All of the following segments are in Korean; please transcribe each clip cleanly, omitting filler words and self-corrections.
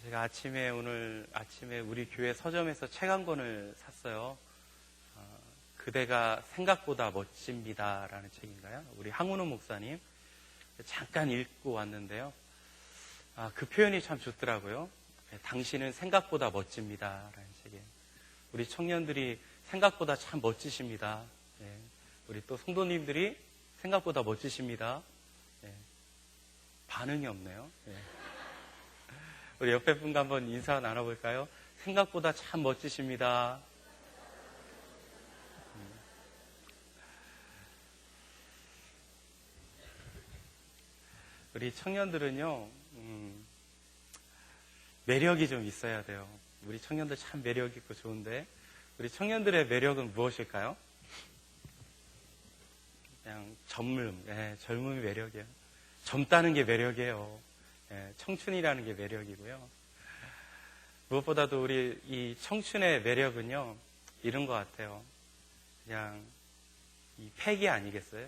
제가 오늘 아침에 우리 교회 서점에서 책 한 권을 샀어요. 그대가 생각보다 멋집니다 라는 책인가요? 우리 항운우 목사님 잠깐 읽고 왔는데요. 그 표현이 참 좋더라고요. 당신은 생각보다 멋집니다 라는 책이에요. 우리 청년들이 생각보다 참 멋지십니다. 우리 또 성도님들이 생각보다 멋지십니다. 반응이 없네요. 우리 옆에 분과 한번 인사 나눠볼까요? 생각보다 참 멋지십니다. 우리 청년들은요, 매력이 좀 있어야 돼요. 우리 청년들 참 매력 있고 좋은데, 우리 청년들의 매력은 무엇일까요? 그냥 젊음이 매력이에요. 젊다는 게 매력이에요. 청춘이라는 게 매력이고요. 무엇보다도 우리 이 청춘의 매력은요, 이런 것 같아요. 그냥 이 패기 아니겠어요?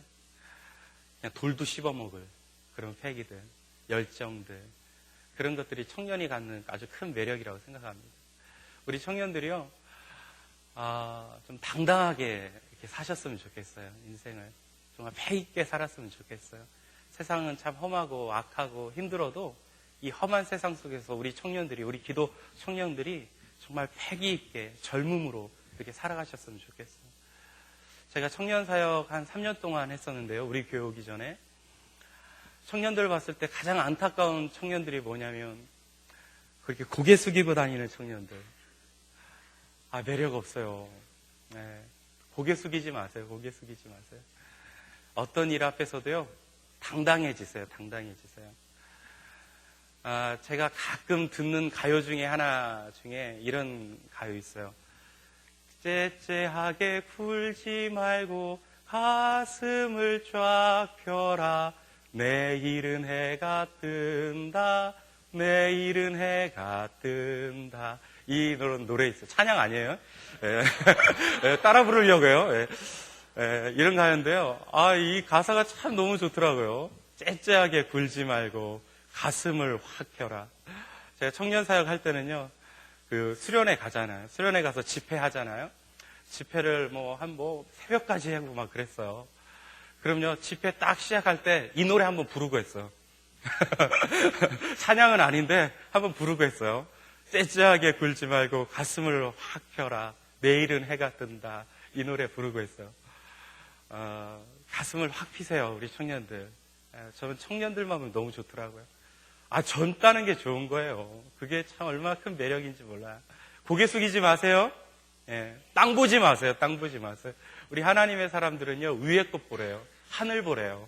그냥 돌도 씹어먹을 그런 패기들, 열정들, 그런 것들이 청년이 갖는 아주 큰 매력이라고 생각합니다. 우리 청년들이요, 좀 당당하게 이렇게 사셨으면 좋겠어요. 인생을 정말 패기 있게 살았으면 좋겠어요. 세상은 참 험하고 악하고 힘들어도 이 험한 세상 속에서 우리 청년들이, 우리 기도 청년들이 정말 패기 있게 젊음으로 이렇게 살아가셨으면 좋겠어요. 제가 청년 사역 한 3년 동안 했었는데요. 우리 교회 오기 전에. 청년들 봤을 때 가장 안타까운 청년들이 뭐냐면 그렇게 고개 숙이고 다니는 청년들. 매력 없어요. 고개 숙이지 마세요. 고개 숙이지 마세요. 어떤 일 앞에서도요, 당당해지세요. 당당해지세요. 제가 가끔 듣는 가요 중에 하나 중에 이런 가요 있어요. 째째하게 굴지 말고 가슴을 쫙 펴라. 내일은 해가 뜬다. 내일은 해가 뜬다. 이 노래 있어요. 찬양 아니에요? 따라 부르려고요. 이런 가요인데요. 이 가사가 참 너무 좋더라고요. 째째하게 굴지 말고 가슴을 확 펴라. 제가 청년 사역 할 때는요, 수련회 가잖아요. 수련회 가서 집회하잖아요. 집회를 새벽까지 하고 막 그랬어요. 그럼요, 집회 딱 시작할 때 이 노래 한번 부르고 했어요. 찬양은 아닌데 한번 부르고 했어요. 째째하게 굴지 말고 가슴을 확 펴라. 내일은 해가 뜬다. 이 노래 부르고 했어요. 가슴을 확 피세요, 우리 청년들. 저는 청년들만 보면 너무 좋더라고요. 젊다는 게 좋은 거예요. 그게 참 얼마나 큰 매력인지 몰라요. 고개 숙이지 마세요. 땅 보지 마세요. 땅 보지 마세요. 우리 하나님의 사람들은요, 위에 것 보래요. 하늘 보래요.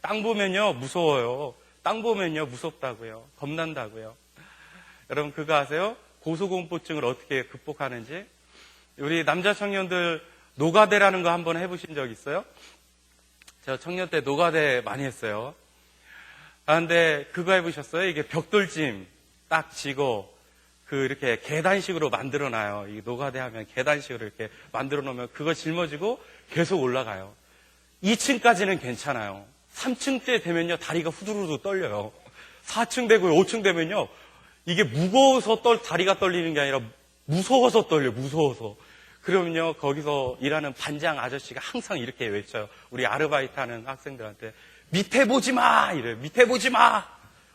땅 보면요, 무서워요. 땅 보면요, 무섭다고요. 겁난다고요. 여러분, 그거 아세요? 고소공포증을 어떻게 극복하는지? 우리 남자 청년들 노가대라는 거 한번 해보신 적 있어요? 제가 청년 때 노가대 많이 했어요. 근데 그거 해보셨어요? 이게 벽돌짐 딱 지고 이렇게 계단식으로 만들어놔요. 이 노가대 하면 계단식으로 이렇게 만들어 놓으면 그거 짊어지고 계속 올라가요. 2층까지는 괜찮아요. 3층째 되면요, 다리가 후두루두 떨려요. 4층 되고 5층 되면요, 이게 무거워서 다리가 떨리는 게 아니라 무서워서 떨려요. 무서워서. 그러면요, 거기서 일하는 반장 아저씨가 항상 이렇게 외쳐요. 우리 아르바이트 하는 학생들한테. 밑에 보지 마! 이래요. 밑에 보지 마!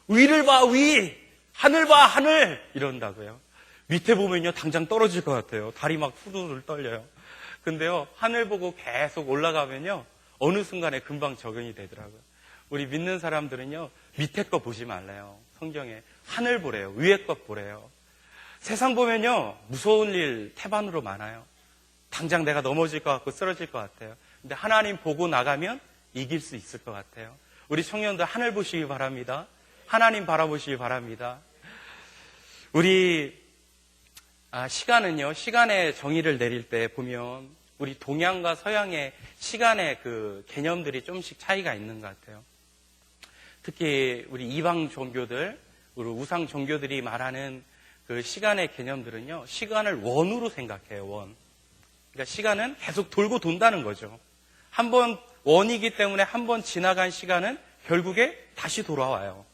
위를 봐, 위! 하늘 봐, 하늘! 이런다고요. 밑에 보면요, 당장 떨어질 것 같아요. 다리 막 후두들 떨려요. 근데요, 하늘 보고 계속 올라가면요, 어느 순간에 금방 적응이 되더라고요. 우리 믿는 사람들은요, 밑에 거 보지 말래요. 성경에. 하늘 보래요. 위에 것 보래요. 세상 보면요, 무서운 일 태반으로 많아요. 당장 내가 넘어질 것 같고 쓰러질 것 같아요. 근데 하나님 보고 나가면 이길 수 있을 것 같아요. 우리 청년들 하늘 보시기 바랍니다. 하나님 바라보시기 바랍니다. 우리 시간은요, 시간의 정의를 내릴 때 보면 우리 동양과 서양의 시간의 개념들이 조금씩 차이가 있는 것 같아요. 특히 우리 이방 종교들, 우리 우상 종교들이 말하는 시간의 개념들은요, 시간을 원으로 생각해요. 원. 그러니까 시간은 계속 돌고 돈다는 거죠. 한번 원이기 때문에 한 번 지나간 시간은 결국에 다시 돌아와요.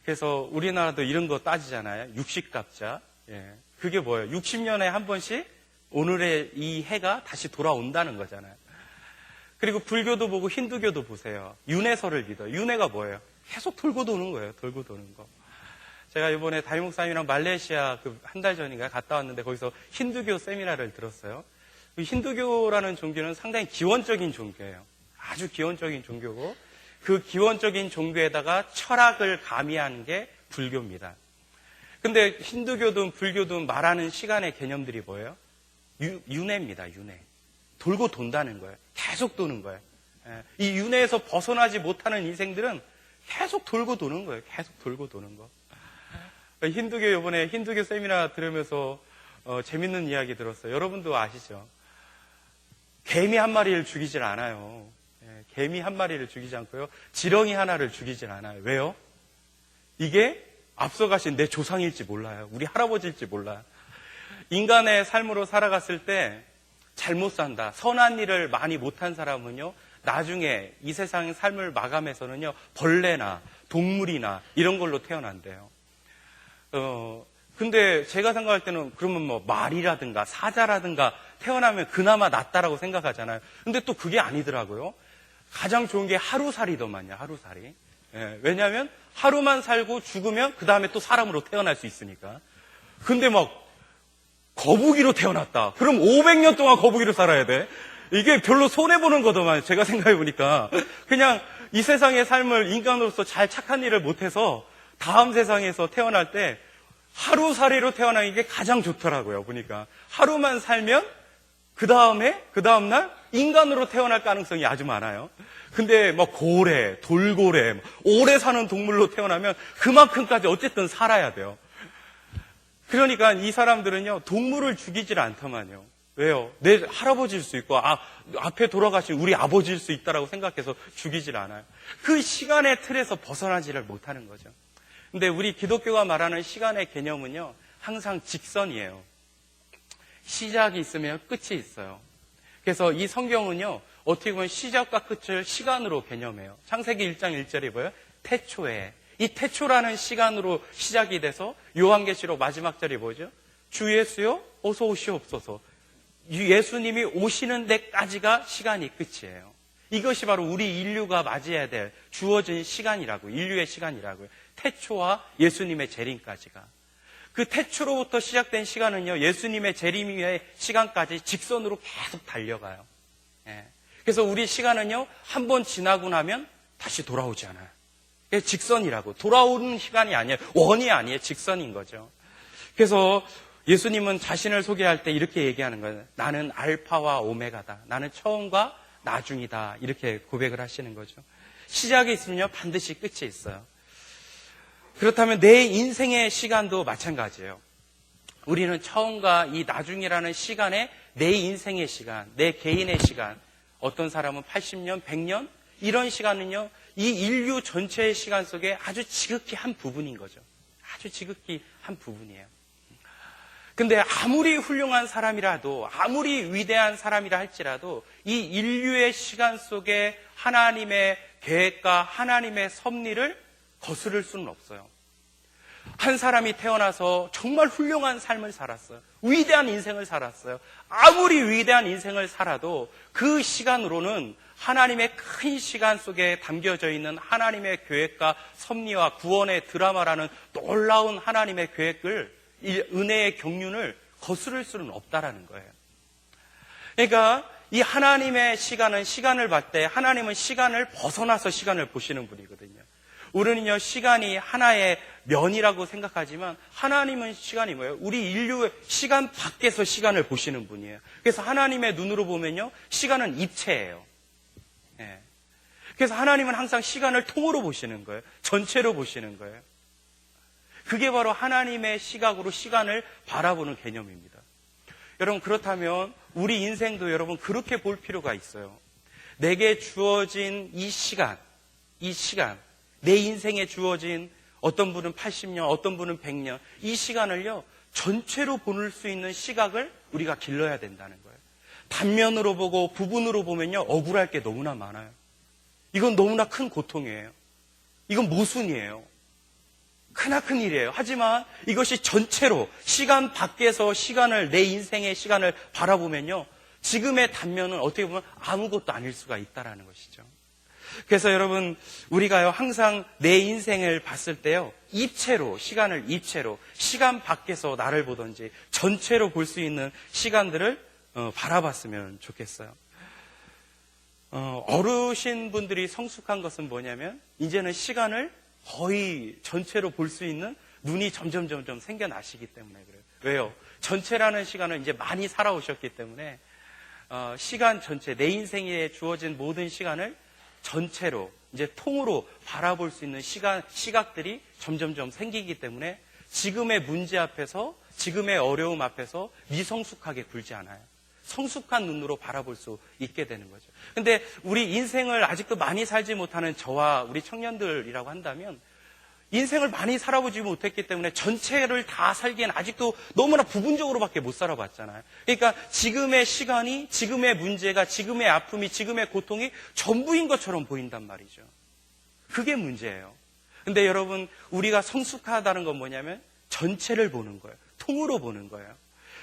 그래서 우리나라도 이런 거 따지잖아요. 육식갑자. 예. 그게 뭐예요? 60년에 한 번씩 오늘의 이 해가 다시 돌아온다는 거잖아요. 그리고 불교도 보고 힌두교도 보세요. 윤회설을 믿어요. 윤회가 뭐예요? 계속 돌고 도는 거예요. 돌고 도는 거. 제가 이번에 담임 목사님이랑 말레이시아 한 달 전인가 갔다 왔는데 거기서 힌두교 세미나를 들었어요. 힌두교라는 종교는 상당히 기원적인 종교예요. 아주 기원적인 종교고 그 기원적인 종교에다가 철학을 가미한 게 불교입니다. 근데 힌두교든 불교든 말하는 시간의 개념들이 뭐예요? 윤회입니다. 윤회. 돌고 돈다는 거예요. 계속 도는 거예요. 이 윤회에서 벗어나지 못하는 인생들은 계속 돌고 도는 거예요. 계속 돌고 도는 거. 힌두교 이번에 힌두교 세미나 들으면서 재밌는 이야기 들었어요. 여러분도 아시죠? 개미 한 마리를 죽이질 않아요. 개미 한 마리를 죽이지 않고요. 지렁이 하나를 죽이질 않아요. 왜요? 이게 앞서가신 내 조상일지 몰라요. 우리 할아버지일지 몰라요. 인간의 삶으로 살아갔을 때 잘못 산다. 선한 일을 많이 못한 사람은요. 나중에 이 세상의 삶을 마감해서는요. 벌레나 동물이나 이런 걸로 태어난대요. 근데 제가 생각할 때는 그러면 뭐 말이라든가 사자라든가 태어나면 그나마 낫다라고 생각하잖아요. 근데 또 그게 아니더라고요. 가장 좋은 게 하루살이더만요. 하루살이. 예, 왜냐하면 하루만 살고 죽으면 그 다음에 또 사람으로 태어날 수 있으니까. 근데 막 거북이로 태어났다. 그럼 500년 동안 거북이로 살아야 돼. 이게 별로 손해보는 거더만 제가 생각해보니까. 그냥 이 세상의 삶을 인간으로서 잘 착한 일을 못해서 다음 세상에서 태어날 때 하루살이로 태어나는 게 가장 좋더라고요. 보니까 하루만 살면 그 다음날 인간으로 태어날 가능성이 아주 많아요. 근데 뭐 고래, 돌고래, 오래 사는 동물로 태어나면 그만큼까지 어쨌든 살아야 돼요. 그러니까 이 사람들은요 동물을 죽이질 않더만요. 왜요? 내 할아버지일 수 있고 앞에 돌아가신 우리 아버지일 수 있다라고 생각해서 죽이질 않아요. 그 시간의 틀에서 벗어나지를 못하는 거죠. 근데 우리 기독교가 말하는 시간의 개념은요 항상 직선이에요. 시작이 있으면 끝이 있어요. 그래서 이 성경은요 어떻게 보면 시작과 끝을 시간으로 개념해요. 창세기 1장 1절이 뭐예요? 태초에. 이 태초라는 시간으로 시작이 돼서 요한계시록 마지막 절이 뭐죠? 주 예수여 어서 오시옵소서. 예수님이 오시는 데까지가 시간이 끝이에요. 이것이 바로 우리 인류가 맞이해야 될 주어진 시간이라고, 인류의 시간이라고요. 태초와 예수님의 재림까지가. 그 태초로부터 시작된 시간은요, 예수님의 재림의 시간까지 직선으로 계속 달려가요. 예. 그래서 우리 시간은요, 한 번 지나고 나면 다시 돌아오지 않아요. 직선이라고. 돌아오는 시간이 아니에요. 원이 아니에요. 직선인 거죠. 그래서 예수님은 자신을 소개할 때 이렇게 얘기하는 거예요. 나는 알파와 오메가다. 나는 처음과 나중이다. 이렇게 고백을 하시는 거죠. 시작이 있으면요, 반드시 끝이 있어요. 그렇다면 내 인생의 시간도 마찬가지예요. 우리는 처음과 이 나중이라는 시간에 내 인생의 시간, 내 개인의 시간, 어떤 사람은 80년, 100년, 이런 시간은요, 이 인류 전체의 시간 속에 아주 지극히 한 부분인 거죠. 아주 지극히 한 부분이에요. 근데 아무리 훌륭한 사람이라도, 아무리 위대한 사람이라 할지라도 이 인류의 시간 속에 하나님의 계획과 하나님의 섭리를 거스를 수는 없어요. 한 사람이 태어나서 정말 훌륭한 삶을 살았어요. 위대한 인생을 살았어요. 아무리 위대한 인생을 살아도 그 시간으로는 하나님의 큰 시간 속에 담겨져 있는 하나님의 계획과 섭리와 구원의 드라마라는 놀라운 하나님의 계획을, 이 은혜의 경륜을 거스를 수는 없다라는 거예요. 그러니까 이 하나님의 시간은 시간을 볼 때 하나님은 시간을 벗어나서 시간을 보시는 분이거든요. 우리는요, 시간이 하나의 면이라고 생각하지만 하나님은 시간이 뭐예요? 우리 인류의 시간 밖에서 시간을 보시는 분이에요. 그래서 하나님의 눈으로 보면요, 시간은 입체예요. 예. 그래서 하나님은 항상 시간을 통으로 보시는 거예요. 전체로 보시는 거예요. 그게 바로 하나님의 시각으로 시간을 바라보는 개념입니다. 여러분, 그렇다면 우리 인생도 여러분 그렇게 볼 필요가 있어요. 내게 주어진 이 시간, 내 인생에 주어진 어떤 분은 80년, 어떤 분은 100년, 이 시간을요, 전체로 볼 수 있는 시각을 우리가 길러야 된다는 거예요. 단면으로 보고 부분으로 보면요, 억울할 게 너무나 많아요. 이건 너무나 큰 고통이에요. 이건 모순이에요. 크나큰 일이에요. 하지만 이것이 전체로 시간 밖에서 시간을, 내 인생의 시간을 바라보면요, 지금의 단면은 어떻게 보면 아무것도 아닐 수가 있다라는 것이죠. 그래서 여러분, 우리가요 항상 내 인생을 봤을 때요, 입체로, 시간을 입체로, 시간 밖에서 나를 보든지 전체로 볼 수 있는 시간들을 바라봤으면 좋겠어요. 어르신분들이 성숙한 것은 뭐냐면, 이제는 시간을 거의 전체로 볼 수 있는 눈이 점점 생겨나시기 때문에 그래요. 왜요? 전체라는 시간을 이제 많이 살아오셨기 때문에 시간 전체, 내 인생에 주어진 모든 시간을 전체로, 이제 통으로 바라볼 수 있는 시각들이 점점 생기기 때문에 지금의 문제 앞에서, 지금의 어려움 앞에서 미성숙하게 굴지 않아요. 성숙한 눈으로 바라볼 수 있게 되는 거죠. 근데 우리 인생을 아직도 많이 살지 못하는 저와 우리 청년들이라고 한다면, 인생을 많이 살아보지 못했기 때문에 전체를 다 살기엔 아직도 너무나 부분적으로밖에 못 살아봤잖아요. 그러니까 지금의 시간이, 지금의 문제가, 지금의 아픔이, 지금의 고통이 전부인 것처럼 보인단 말이죠. 그게 문제예요. 근데 여러분, 우리가 성숙하다는 건 뭐냐면 전체를 보는 거예요. 통으로 보는 거예요.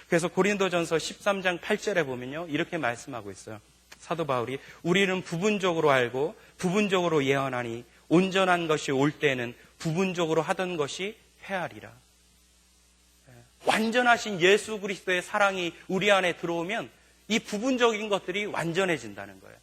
그래서 고린도전서 13장 8절에 보면요, 이렇게 말씀하고 있어요. 사도 바울이, 우리는 부분적으로 알고 부분적으로 예언하니 온전한 것이 올 때에는 부분적으로 하던 것이 회하리라. 완전하신 예수 그리스도의 사랑이 우리 안에 들어오면 이 부분적인 것들이 완전해진다는 거예요.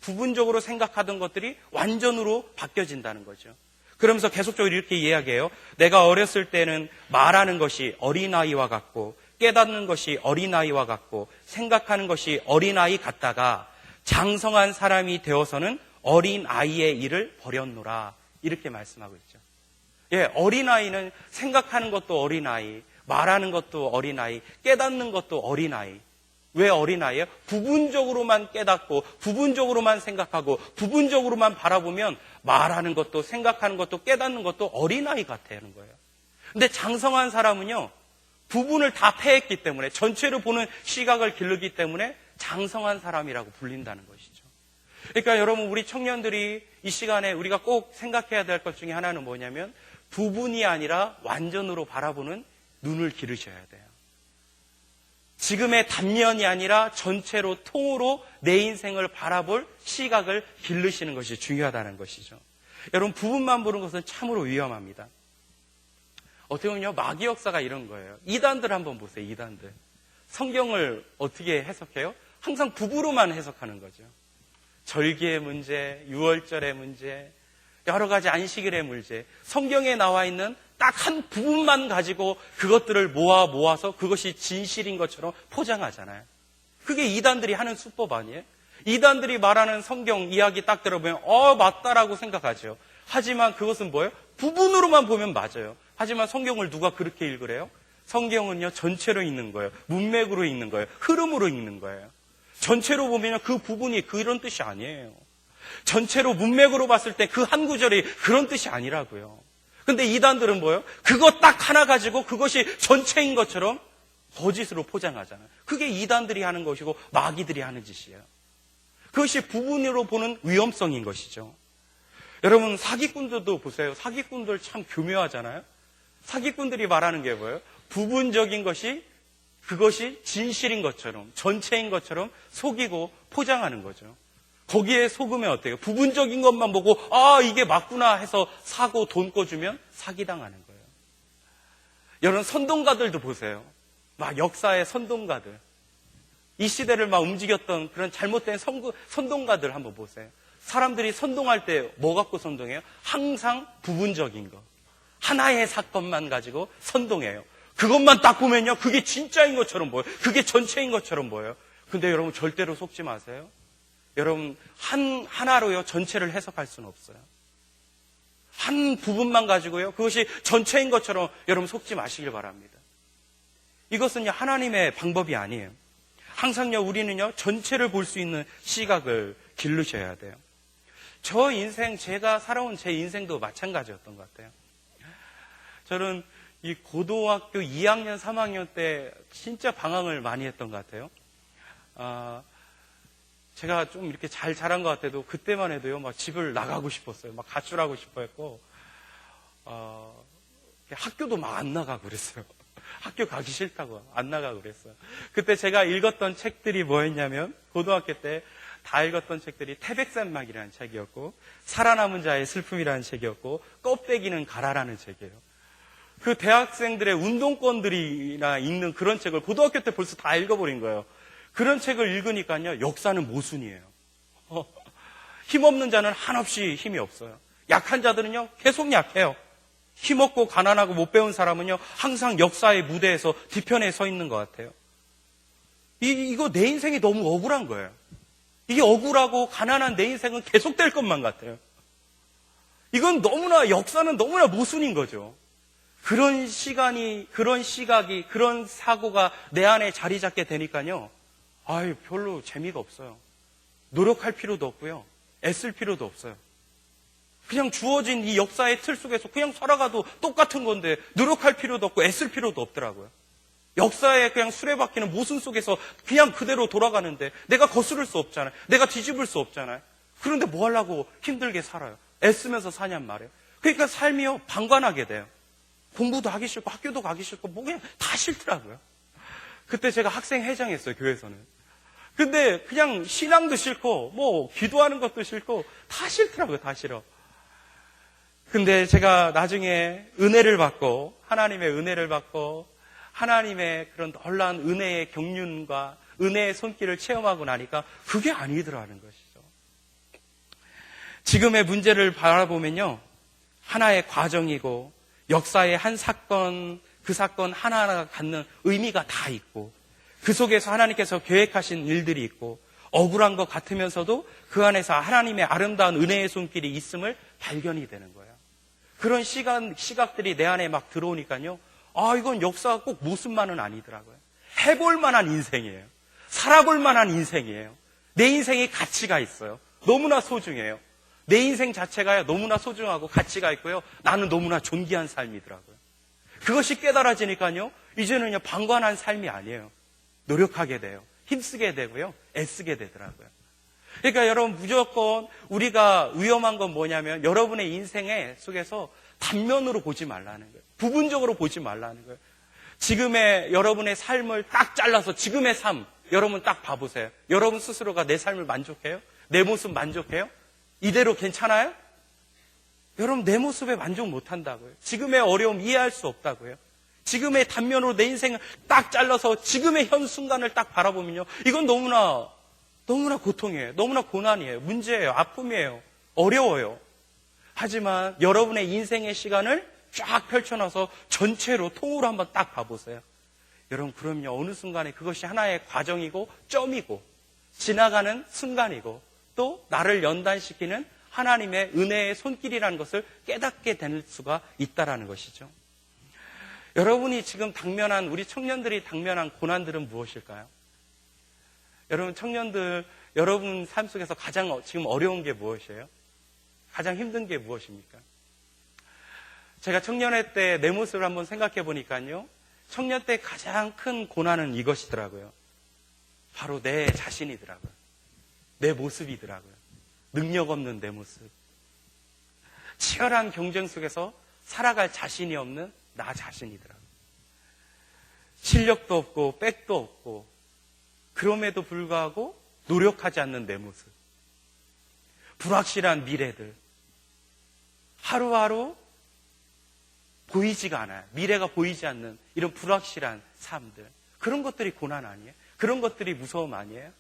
부분적으로 생각하던 것들이 완전으로 바뀌어진다는 거죠. 그러면서 계속적으로 이렇게 이야기해요. 내가 어렸을 때는 말하는 것이 어린아이와 같고 깨닫는 것이 어린아이와 같고 생각하는 것이 어린아이 같다가 장성한 사람이 되어서는 어린아이의 일을 버렸노라. 이렇게 말씀하고 있죠. 예, 어린아이는 생각하는 것도 어린아이, 말하는 것도 어린아이, 깨닫는 것도 어린아이. 왜 어린아이예요? 부분적으로만 깨닫고 부분적으로만 생각하고 부분적으로만 바라보면 말하는 것도 생각하는 것도 깨닫는 것도 어린아이 같다는 거예요. 근데 장성한 사람은요, 부분을 다 패했기 때문에, 전체로 보는 시각을 기르기 때문에 장성한 사람이라고 불린다는 것이죠. 그러니까 여러분, 우리 청년들이 이 시간에 우리가 꼭 생각해야 될 것 중에 하나는 뭐냐면, 부분이 아니라 완전으로 바라보는 눈을 기르셔야 돼요. 지금의 단면이 아니라 전체로, 통으로 내 인생을 바라볼 시각을 기르시는 것이 중요하다는 것이죠. 여러분, 부분만 보는 것은 참으로 위험합니다. 어떻게 보면요, 마귀 역사가 이런 거예요. 이단들 한번 보세요. 이단들. 성경을 어떻게 해석해요? 항상 부부로만 해석하는 거죠. 절기의 문제, 유월절의 문제, 여러 가지 안식일의 문제, 성경에 나와 있는 딱 한 부분만 가지고 그것들을 모아서 그것이 진실인 것처럼 포장하잖아요. 그게 이단들이 하는 수법 아니에요? 이단들이 말하는 성경 이야기 딱 들어보면 맞다라고 생각하죠. 하지만 그것은 뭐예요? 부분으로만 보면 맞아요. 하지만 성경을 누가 그렇게 읽으래요? 성경은요, 전체로 읽는 거예요. 문맥으로 읽는 거예요. 흐름으로 읽는 거예요. 전체로 보면 그 부분이 그런 뜻이 아니에요. 전체로 문맥으로 봤을 때 그 한 구절이 그런 뜻이 아니라고요. 근데 이단들은 뭐예요? 그거 딱 하나 가지고 그것이 전체인 것처럼 거짓으로 포장하잖아요. 그게 이단들이 하는 것이고 마귀들이 하는 짓이에요. 그것이 부분으로 보는 위험성인 것이죠. 여러분, 사기꾼들도 보세요. 사기꾼들 참 교묘하잖아요. 사기꾼들이 말하는 게 뭐예요? 부분적인 것이 그것이 진실인 것처럼, 전체인 것처럼 속이고 포장하는 거죠. 거기에 속으면 어때요? 부분적인 것만 보고 이게 맞구나 해서 사고 돈 꿔주면 사기당하는 거예요. 여러분, 선동가들도 보세요. 막 역사의 선동가들, 이 시대를 막 움직였던 그런 잘못된 선동가들 한번 보세요. 사람들이 선동할 때 뭐 갖고 선동해요? 항상 부분적인 것, 하나의 사건만 가지고 선동해요. 그것만 딱 보면요, 그게 진짜인 것처럼 보여요. 그게 전체인 것처럼 보여요. 근데 여러분, 절대로 속지 마세요. 여러분, 하나로요, 전체를 해석할 수는 없어요. 한 부분만 가지고요, 그것이 전체인 것처럼 여러분 속지 마시길 바랍니다. 이것은요, 하나님의 방법이 아니에요. 항상요, 우리는요, 전체를 볼 수 있는 시각을 기르셔야 돼요. 저 인생, 제가 살아온 제 인생도 마찬가지였던 것 같아요. 저는 이 고등학교 2학년, 3학년 때 진짜 방황을 많이 했던 것 같아요. 제가 좀 이렇게 잘 자란 것 같아도 그때만 해도요, 막 집을 나가고 싶었어요. 막 가출하고 싶어 했고, 학교도 막 안 나가고 그랬어요. 학교 가기 싫다고 안 나가고 그랬어요. 그때 제가 읽었던 책들이 뭐였냐면 고등학교 때 다 읽었던 책들이 태백산막이라는 책이었고 살아남은 자의 슬픔이라는 책이었고 껍데기는 가라라는 책이에요. 그 대학생들의 운동권들이나 읽는 그런 책을 고등학교 때 벌써 다 읽어버린 거예요. 그런 책을 읽으니까요, 역사는 모순이에요. 힘없는 자는 한없이 힘이 없어요. 약한 자들은요, 계속 약해요. 힘없고 가난하고 못 배운 사람은요, 항상 역사의 무대에서 뒤편에 서 있는 것 같아요. 이거 내 인생이 너무 억울한 거예요. 이게 억울하고 가난한 내 인생은 계속될 것만 같아요. 이건 너무나, 역사는 너무나 모순인 거죠. 그런 시간이, 그런 시각이, 그런 사고가 내 안에 자리 잡게 되니까요, 별로 재미가 없어요. 노력할 필요도 없고요. 애쓸 필요도 없어요. 그냥 주어진 이 역사의 틀 속에서 그냥 살아가도 똑같은 건데 노력할 필요도 없고 애쓸 필요도 없더라고요. 역사에 그냥 수레바퀴는 모순 속에서 그냥 그대로 돌아가는데 내가 거스를 수 없잖아요. 내가 뒤집을 수 없잖아요. 그런데 뭐 하려고 힘들게 살아요. 애쓰면서 사냔 말이에요. 그러니까 삶이요, 방관하게 돼요. 공부도 하기 싫고 학교도 가기 싫고 뭐 그냥 다 싫더라고요. 그때 제가 학생회장했어요, 교회에서는. 근데 그냥 신앙도 싫고 뭐 기도하는 것도 싫고 다 싫더라고요. 다 싫어. 근데 제가 나중에 은혜를 받고 하나님의 은혜를 받고 하나님의 그런 놀라운 은혜의 경륜과 은혜의 손길을 체험하고 나니까 그게 아니더라는 것이죠. 지금의 문제를 바라보면요, 하나의 과정이고 역사의 한 사건, 그 사건 하나하나가 갖는 의미가 다 있고 그 속에서 하나님께서 계획하신 일들이 있고 억울한 것 같으면서도 그 안에서 하나님의 아름다운 은혜의 손길이 있음을 발견이 되는 거예요. 그런 시각들이 내 안에 막 들어오니까요, 이건 역사가 꼭 모순만은 아니더라고요. 해볼 만한 인생이에요. 살아볼 만한 인생이에요. 내 인생에 가치가 있어요. 너무나 소중해요. 내 인생 자체가 너무나 소중하고 가치가 있고요. 나는 너무나 존귀한 삶이더라고요. 그것이 깨달아지니까요, 이제는요, 방관한 삶이 아니에요. 노력하게 돼요. 힘쓰게 되고요. 애쓰게 되더라고요. 그러니까 여러분, 무조건 우리가 위험한 건 뭐냐면 여러분의 인생의 속에서 단면으로 보지 말라는 거예요. 부분적으로 보지 말라는 거예요. 지금의 여러분의 삶을 딱 잘라서 지금의 삶, 여러분 딱 봐보세요. 여러분 스스로가 내 삶을 만족해요? 내 모습 만족해요? 이대로 괜찮아요? 여러분, 내 모습에 만족 못한다고요. 지금의 어려움 이해할 수 없다고요. 지금의 단면으로 내 인생을 딱 잘라서 지금의 현 순간을 딱 바라보면요, 이건 너무나 고통이에요. 너무나 고난이에요. 문제예요. 아픔이에요. 어려워요. 하지만 여러분의 인생의 시간을 쫙 펼쳐놔서 전체로 통으로 한번 딱 봐보세요. 여러분, 그럼요, 어느 순간에 그것이 하나의 과정이고 점이고 지나가는 순간이고 또 나를 연단시키는 하나님의 은혜의 손길이라는 것을 깨닫게 될 수가 있다라는 것이죠. 여러분이 지금 당면한, 우리 청년들이 당면한 고난들은 무엇일까요? 여러분, 청년들, 여러분 삶 속에서 가장 지금 어려운 게 무엇이에요? 가장 힘든 게 무엇입니까? 제가 청년회 때 내 모습을 한번 생각해 보니까요, 청년 때 가장 큰 고난은 이것이더라고요. 바로 내 자신이더라고요. 내 모습이더라고요. 능력 없는 내 모습. 치열한 경쟁 속에서 살아갈 자신이 없는 나 자신이더라고요. 실력도 없고 백도 없고 그럼에도 불구하고 노력하지 않는 내 모습. 불확실한 미래들. 하루하루 보이지가 않아요. 미래가 보이지 않는 이런 불확실한 삶들. 그런 것들이 고난 아니에요? 그런 것들이 무서움 아니에요?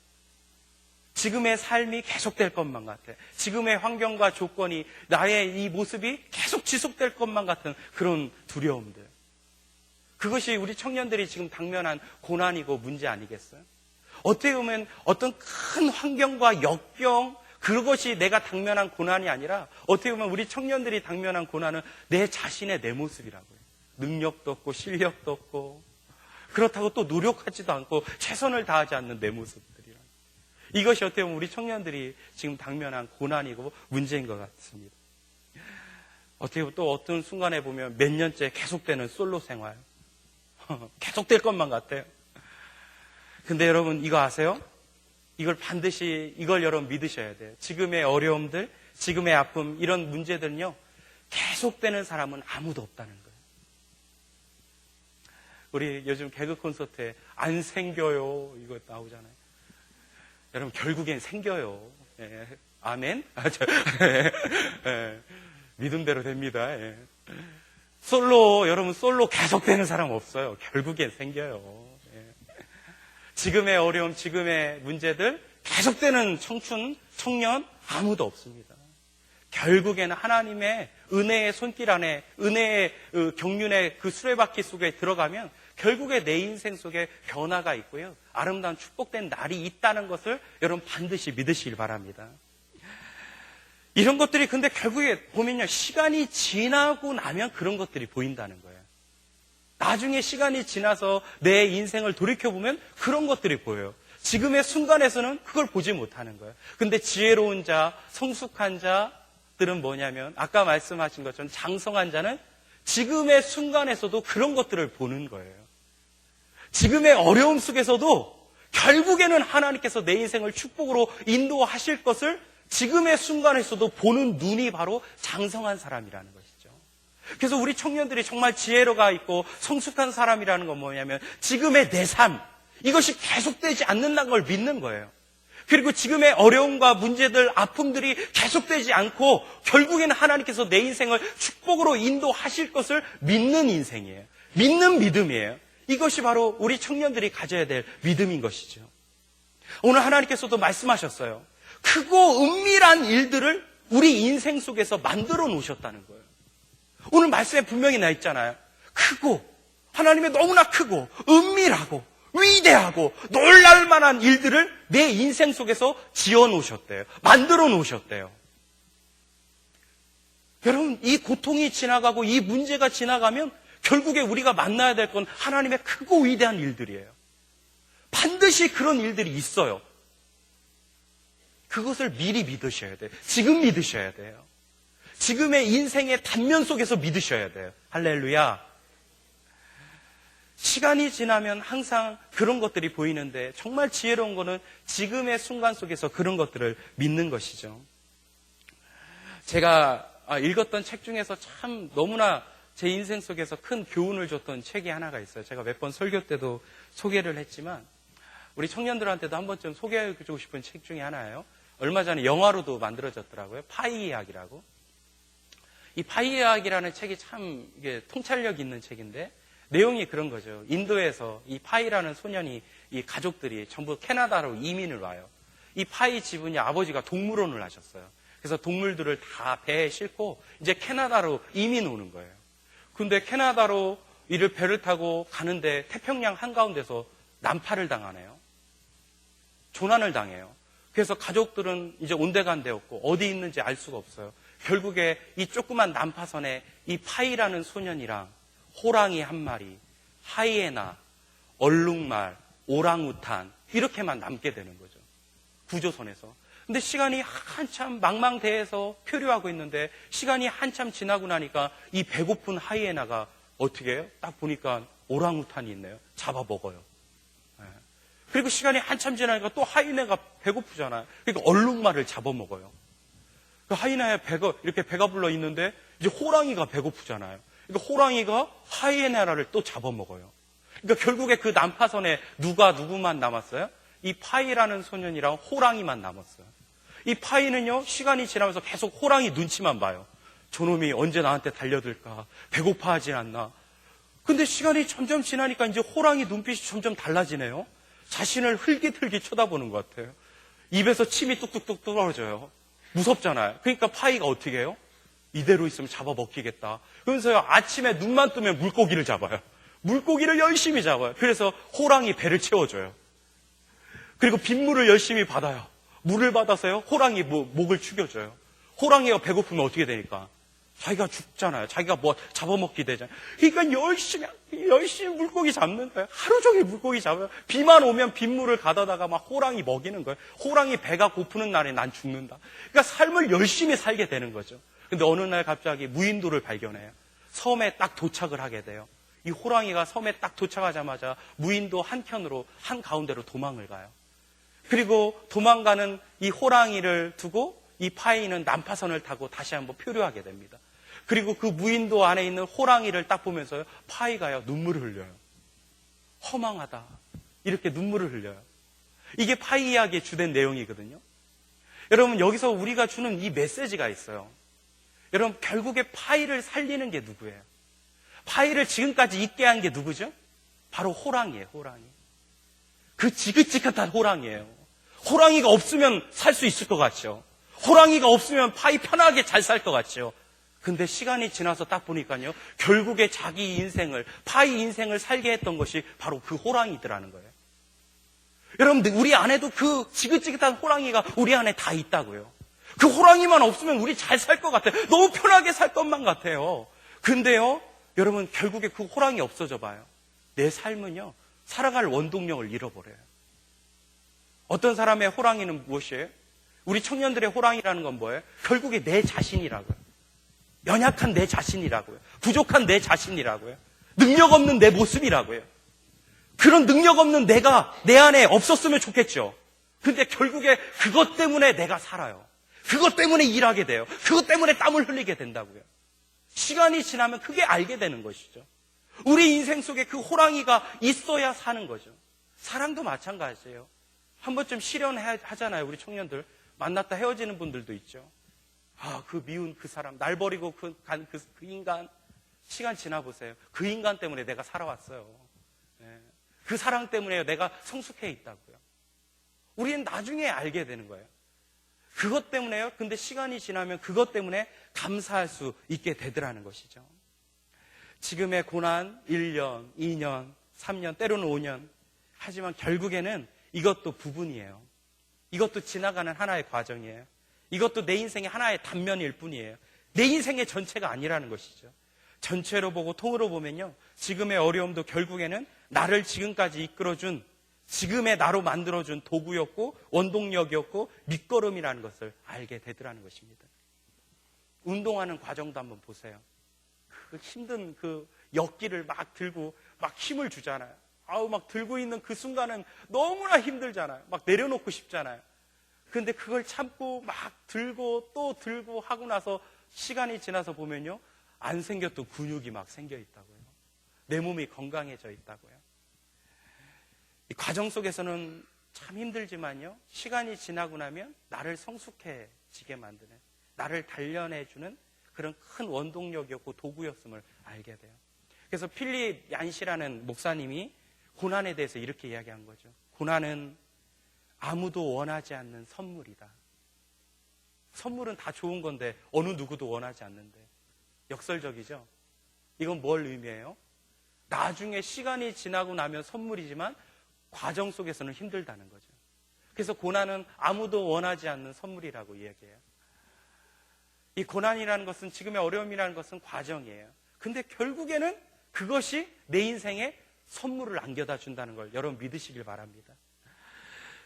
지금의 삶이 계속될 것만 같아요. 지금의 환경과 조건이, 나의 이 모습이 계속 지속될 것만 같은 그런 두려움들. 그것이 우리 청년들이 지금 당면한 고난이고 문제 아니겠어요? 어떻게 보면 어떤 큰 환경과 역경, 그것이 내가 당면한 고난이 아니라 어떻게 보면 우리 청년들이 당면한 고난은 내 자신의 내 모습이라고요. 능력도 없고 실력도 없고 그렇다고 또 노력하지도 않고 최선을 다하지 않는 내 모습들이라. 이것이 어떻게 보면 우리 청년들이 지금 당면한 고난이고 문제인 것 같습니다. 어떻게 보면 또 어떤 순간에 보면 몇 년째 계속되는 솔로 생활. 계속될 것만 같아요. 근데 여러분, 이거 아세요? 이걸 여러분 믿으셔야 돼요. 지금의 어려움들, 지금의 아픔, 이런 문제들은요, 계속되는 사람은 아무도 없다는 거예요. 우리 요즘 개그 콘서트에 안 생겨요 이거 나오잖아요. 여러분 결국엔 생겨요. 예. 아멘. 예. 믿음대로 됩니다. 예. 여러분 솔로 계속되는 사람 없어요. 결국엔 생겨요. 예. 지금의 어려움, 지금의 문제들 계속되는 청년 아무도 없습니다. 결국에는 하나님의 은혜의 손길 안에, 은혜의 경륜의 그 수레바퀴 속에 들어가면 결국에 내 인생 속에 변화가 있고요. 아름다운 축복된 날이 있다는 것을 여러분 반드시 믿으시길 바랍니다. 이런 것들이 근데 결국에 보면요. 시간이 지나고 나면 그런 것들이 보인다는 거예요. 나중에 시간이 지나서 내 인생을 돌이켜보면 그런 것들이 보여요. 지금의 순간에서는 그걸 보지 못하는 거예요. 근데 지혜로운 자, 성숙한 자들은 뭐냐면 아까 말씀하신 것처럼 장성한 자는 지금의 순간에서도 그런 것들을 보는 거예요. 지금의 어려움 속에서도 결국에는 하나님께서 내 인생을 축복으로 인도하실 것을 지금의 순간에서도 보는 눈이 바로 장성한 사람이라는 것이죠. 그래서 우리 청년들이 정말 지혜로가 있고 성숙한 사람이라는 건 뭐냐면 지금의 내 삶, 이것이 계속되지 않는다는 걸 믿는 거예요. 그리고 지금의 어려움과 문제들, 아픔들이 계속되지 않고 결국에는 하나님께서 내 인생을 축복으로 인도하실 것을 믿는 인생이에요. 믿는 믿음이에요. 이것이 바로 우리 청년들이 가져야 될 믿음인 것이죠. 오늘 하나님께서도 말씀하셨어요. 크고 은밀한 일들을 우리 인생 속에서 만들어 놓으셨다는 거예요. 오늘 말씀에 분명히 나 있잖아요. 크고, 하나님의 너무나 크고 은밀하고 위대하고 놀랄 만한 일들을 내 인생 속에서 지어 놓으셨대요. 만들어 놓으셨대요. 여러분, 이 고통이 지나가고 이 문제가 지나가면 결국에 우리가 만나야 될 건 하나님의 크고 위대한 일들이에요. 반드시 그런 일들이 있어요. 그것을 미리 믿으셔야 돼요. 지금 믿으셔야 돼요. 지금의 인생의 단면 속에서 믿으셔야 돼요. 할렐루야. 시간이 지나면 항상 그런 것들이 보이는데 정말 지혜로운 거는 지금의 순간 속에서 그런 것들을 믿는 것이죠. 제가 읽었던 책 중에서 참 너무나 제 인생 속에서 큰 교훈을 줬던 책이 하나가 있어요. 제가 몇 번 설교 때도 소개를 했지만 우리 청년들한테도 한 번쯤 소개해주고 싶은 책 중에 하나예요. 얼마 전에 영화로도 만들어졌더라고요. 파이 이야기라고. 이 파이 이야기라는 책이 참 이게 통찰력 있는 책인데 내용이 그런 거죠. 인도에서 이 파이라는 소년이 이 가족들이 전부 캐나다로 이민을 와요. 이 파이 집은이 아버지가 동물원을 하셨어요. 그래서 동물들을 다 배에 싣고 이제 캐나다로 이민 오는 거예요. 근데 캐나다로 이를 배를 타고 가는데 태평양 한가운데서 난파를 당하네요. 조난을 당해요. 그래서 가족들은 이제 온데간데 없고 어디 있는지 알 수가 없어요. 결국에 이 조그만 난파선에 이 파이라는 소년이랑 호랑이 한 마리, 하이에나, 얼룩말, 오랑우탄 이렇게만 남게 되는 거죠. 구조선에서. 근데 시간이 한참 망망대해서 표류하고 있는데 시간이 한참 지나고 나니까 이 배고픈 하이에나가 어떻게 해요? 딱 보니까 오랑우탄이 있네요. 잡아먹어요. 그리고 시간이 한참 지나니까 또 하이에나가 배고프잖아요. 그러니까 얼룩말을 잡아먹어요. 그 하이에나의 이렇게 배가 불러 있는데 이제 호랑이가 배고프잖아요. 그러니까 호랑이가 하이에나를 또 잡아먹어요. 그러니까 결국에 그 난파선에 누구만 남았어요? 이 파이라는 소년이랑 호랑이만 남았어요. 이 파이는요, 시간이 지나면서 계속 호랑이 눈치만 봐요. 저놈이 언제 나한테 달려들까? 배고파하지 않나? 근데 시간이 점점 지나니까 이제 호랑이 눈빛이 점점 달라지네요. 자신을 흘깃흘깃 쳐다보는 것 같아요. 입에서 침이 뚝뚝뚝 떨어져요. 무섭잖아요. 그러니까 파이가 어떻게 해요? 이대로 있으면 잡아먹히겠다. 그러면서요, 아침에 눈만 뜨면 물고기를 잡아요. 물고기를 열심히 잡아요. 그래서 호랑이 배를 채워줘요. 그리고 빗물을 열심히 받아요. 물을 받아서요, 호랑이 목을 축여줘요. 호랑이가 배고프면 어떻게 되니까? 자기가 죽잖아요. 자기가 뭐 잡아먹게 되잖아요. 그러니까 열심히 물고기 잡는 거예요. 하루 종일 물고기 잡아요. 비만 오면 빗물을 가져다가 막 호랑이 먹이는 거예요. 호랑이 배가 고프는 날에 난 죽는다. 그러니까 삶을 열심히 살게 되는 거죠. 근데 어느 날 갑자기 무인도를 발견해요. 섬에 딱 도착을 하게 돼요. 이 호랑이가 섬에 딱 도착하자마자 무인도 한켠으로, 한가운데로 도망을 가요. 그리고 도망가는 이 호랑이를 두고 이 파이는 난파선을 타고 다시 한번 표류하게 됩니다. 그리고 그 무인도 안에 있는 호랑이를 딱 보면서요, 파이가요, 눈물을 흘려요. 허망하다. 이렇게 눈물을 흘려요. 이게 파이 이야기의 주된 내용이거든요. 여러분, 여기서 우리가 주는 이 메시지가 있어요. 여러분, 결국에 파이를 살리는 게 누구예요? 파이를 지금까지 있게 한 게 누구죠? 바로 호랑이에요, 호랑이. 그 지긋지긋한 호랑이에요. 호랑이가 없으면 살 수 있을 것 같죠? 호랑이가 없으면 파이 편하게 잘 살 것 같죠? 근데 시간이 지나서 딱 보니까요, 결국에 자기 인생을, 파이 인생을 살게 했던 것이 바로 그 호랑이더라는 거예요. 여러분들, 우리 안에도 그 지긋지긋한 호랑이가 우리 안에 다 있다고요. 그 호랑이만 없으면 우리 잘 살 것 같아요. 너무 편하게 살 것만 같아요. 근데요, 여러분, 결국에 그 호랑이 없어져 봐요. 내 삶은요, 살아갈 원동력을 잃어버려요. 어떤 사람의 호랑이는 무엇이에요? 우리 청년들의 호랑이라는 건 뭐예요? 결국에 내 자신이라고요. 연약한 내 자신이라고요. 부족한 내 자신이라고요. 능력 없는 내 모습이라고요. 그런 능력 없는 내가 내 안에 없었으면 좋겠죠. 근데 결국에 그것 때문에 내가 살아요. 그것 때문에 일하게 돼요. 그것 때문에 땀을 흘리게 된다고요. 시간이 지나면 그게 알게 되는 것이죠. 우리 인생 속에 그 호랑이가 있어야 사는 거죠. 사랑도 마찬가지예요. 한 번쯤 실현하잖아요. 우리 청년들. 만났다 헤어지는 분들도 있죠. 아, 그 미운 그 사람, 날 버리고 그 인간. 시간 지나보세요. 그 인간 때문에 내가 살아왔어요. 네. 그 사랑 때문에 내가 성숙해 있다고요. 우리는 나중에 알게 되는 거예요. 그것 때문에요. 근데 시간이 지나면 그것 때문에 감사할 수 있게 되더라는 것이죠. 지금의 고난 1년, 2년, 3년, 때로는 5년. 하지만 결국에는 이것도 부분이에요. 이것도 지나가는 하나의 과정이에요. 이것도 내 인생의 하나의 단면일 뿐이에요. 내 인생의 전체가 아니라는 것이죠. 전체로 보고 통으로 보면요, 지금의 어려움도 결국에는 나를 지금까지 이끌어준, 지금의 나로 만들어준 도구였고 원동력이었고 밑거름이라는 것을 알게 되더라는 것입니다. 운동하는 과정도 한번 보세요. 그 힘든 그 역기를 막 들고 막 힘을 주잖아요. 아우, 막 들고 있는 그 순간은 너무나 힘들잖아요. 막 내려놓고 싶잖아요. 근데 그걸 참고 막 들고 또 들고 하고 나서 시간이 지나서 보면요, 안 생겼던 근육이 막 생겨 있다고요. 내 몸이 건강해져 있다고요. 이 과정 속에서는 참 힘들지만요, 시간이 지나고 나면 나를 성숙해지게 만드는, 나를 단련해주는 그런 큰 원동력이었고 도구였음을 알게 돼요. 그래서 필립 얀시라는 목사님이 고난에 대해서 이렇게 이야기한 거죠. 고난은 아무도 원하지 않는 선물이다. 선물은 다 좋은 건데 어느 누구도 원하지 않는데. 역설적이죠? 이건 뭘 의미해요? 나중에 시간이 지나고 나면 선물이지만 과정 속에서는 힘들다는 거죠. 그래서 고난은 아무도 원하지 않는 선물이라고 이야기해요. 이 고난이라는 것은, 지금의 어려움이라는 것은 과정이에요. 근데 결국에는 그것이 내 인생에 선물을 안겨다 준다는 걸 여러분 믿으시길 바랍니다.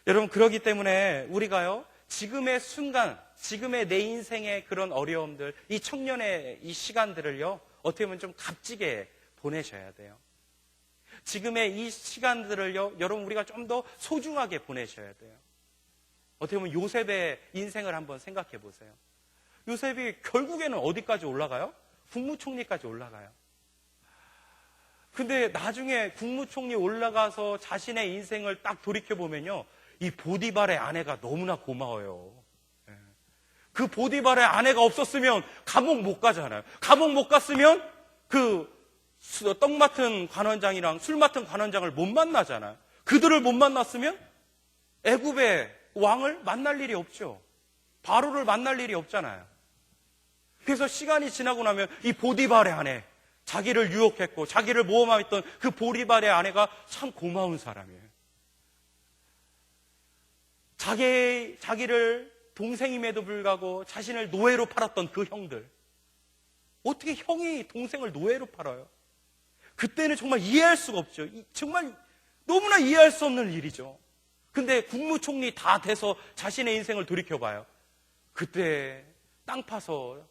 여러분, 그렇기 때문에 우리가요, 지금의 순간, 지금의 내 인생의 그런 어려움들, 이 청년의 이 시간들을요, 어떻게 보면 좀 값지게 보내셔야 돼요. 지금의 이 시간들을요, 여러분 우리가 좀 더 소중하게 보내셔야 돼요. 어떻게 보면 요셉의 인생을 한번 생각해 보세요. 요셉이 결국에는 어디까지 올라가요? 국무총리까지 올라가요. 근데 나중에 국무총리 올라가서 자신의 인생을 딱 돌이켜보면요, 이 보디발의 아내가 너무나 고마워요. 그 보디발의 아내가 없었으면 감옥 못 가잖아요. 감옥 못 갔으면 그 떡 맡은 관원장이랑 술 맡은 관원장을 못 만나잖아요. 그들을 못 만났으면 애굽의 왕을 만날 일이 없죠. 바로를 만날 일이 없잖아요. 그래서 시간이 지나고 나면 이 보디발의 아내, 자기를 유혹했고 자기를 모험했던 그 보디발의 아내가 참 고마운 사람이에요. 자기를 동생임에도 불구하고 자신을 노예로 팔았던 그 형들, 어떻게 형이 동생을 노예로 팔아요? 그때는 정말 이해할 수가 없죠. 정말 너무나 이해할 수 없는 일이죠. 근데 국무총리 다 돼서 자신의 인생을 돌이켜봐요. 그때 땅 파서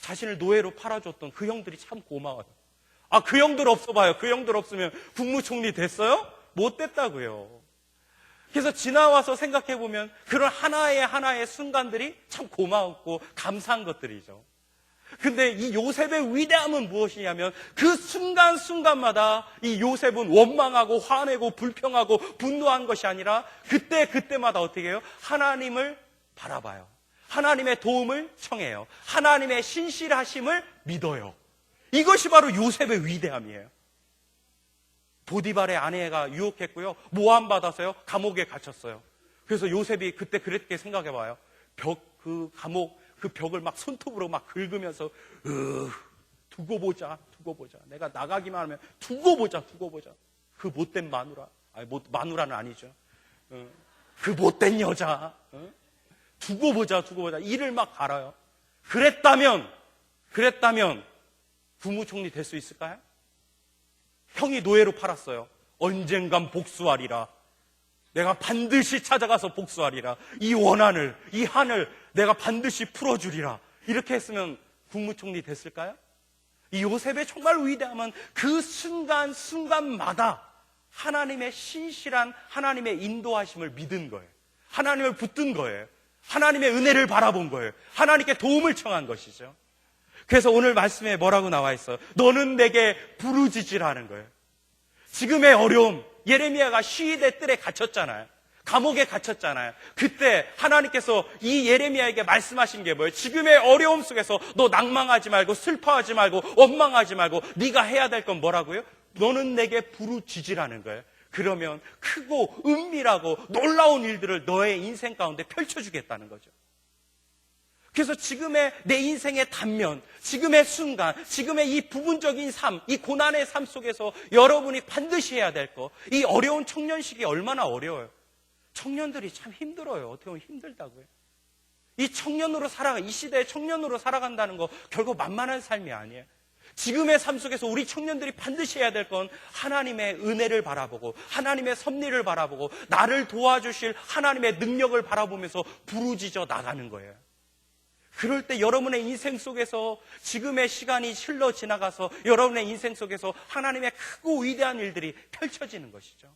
자신을 노예로 팔아줬던 그 형들이 참 고마워요. 아, 그 형들 없어봐요. 그 형들 없으면 국무총리 됐어요? 못 됐다고요. 그래서 지나와서 생각해보면 그런 하나의 순간들이 참 고마웠고 감사한 것들이죠. 근데 이 요셉의 위대함은 무엇이냐면 그 순간순간마다 이 요셉은 원망하고 화내고 불평하고 분노한 것이 아니라 그때마다 어떻게 해요? 하나님을 바라봐요. 하나님의 도움을 청해요. 하나님의 신실하심을 믿어요. 이것이 바로 요셉의 위대함이에요. 보디발의 아내가 유혹했고요. 모함받아서요. 감옥에 갇혔어요. 그래서 요셉이 그때 그렇게 생각해봐요. 그 감옥, 그 벽을 막 손톱으로 막 긁으면서 두고 보자. 내가 나가기만 하면 두고 보자. 그 못된 마누라. 마누라는 아니죠. 그 못된 여자. 두고 보자. 이를 막 갈아요. 그랬다면 국무총리 될 수 있을까요? 형이 노예로 팔았어요. 언젠간 복수하리라. 내가 반드시 찾아가서 복수하리라. 이 원한을, 이 한을 내가 반드시 풀어주리라. 이렇게 했으면 국무총리 됐을까요? 이 요셉의 정말 위대함은 그 순간마다 하나님의 신실한 하나님의 인도하심을 믿은 거예요. 하나님을 붙든 거예요. 하나님의 은혜를 바라본 거예요. 하나님께 도움을 청한 것이죠. 그래서 오늘 말씀에 뭐라고 나와 있어요? 너는 내게 부르짖으라는 거예요. 지금의 어려움, 예레미야가 시위대 뜰에 갇혔잖아요. 감옥에 갇혔잖아요. 그때 하나님께서 이 예레미야에게 말씀하신 게 뭐예요? 지금의 어려움 속에서 너 낭망하지 말고 슬퍼하지 말고 원망하지 말고 네가 해야 될 건 뭐라고요? 너는 내게 부르짖으라는 거예요. 그러면 크고 은밀하고 놀라운 일들을 너의 인생 가운데 펼쳐주겠다는 거죠. 그래서 지금의 내 인생의 단면, 지금의 순간, 지금의 이 부분적인 삶, 이 고난의 삶 속에서 여러분이 반드시 해야 될 거, 이 어려운 청년 시기 얼마나 어려워요. 청년들이 참 힘들어요. 어떻게 보면 힘들다고요. 이 시대의 청년으로 살아간다는 거 결국 만만한 삶이 아니에요. 지금의 삶 속에서 우리 청년들이 반드시 해야 될 건 하나님의 은혜를 바라보고 하나님의 섭리를 바라보고 나를 도와주실 하나님의 능력을 바라보면서 부르짖어 나가는 거예요. 그럴 때 여러분의 인생 속에서 지금의 시간이 흘러 지나가서 여러분의 인생 속에서 하나님의 크고 위대한 일들이 펼쳐지는 것이죠.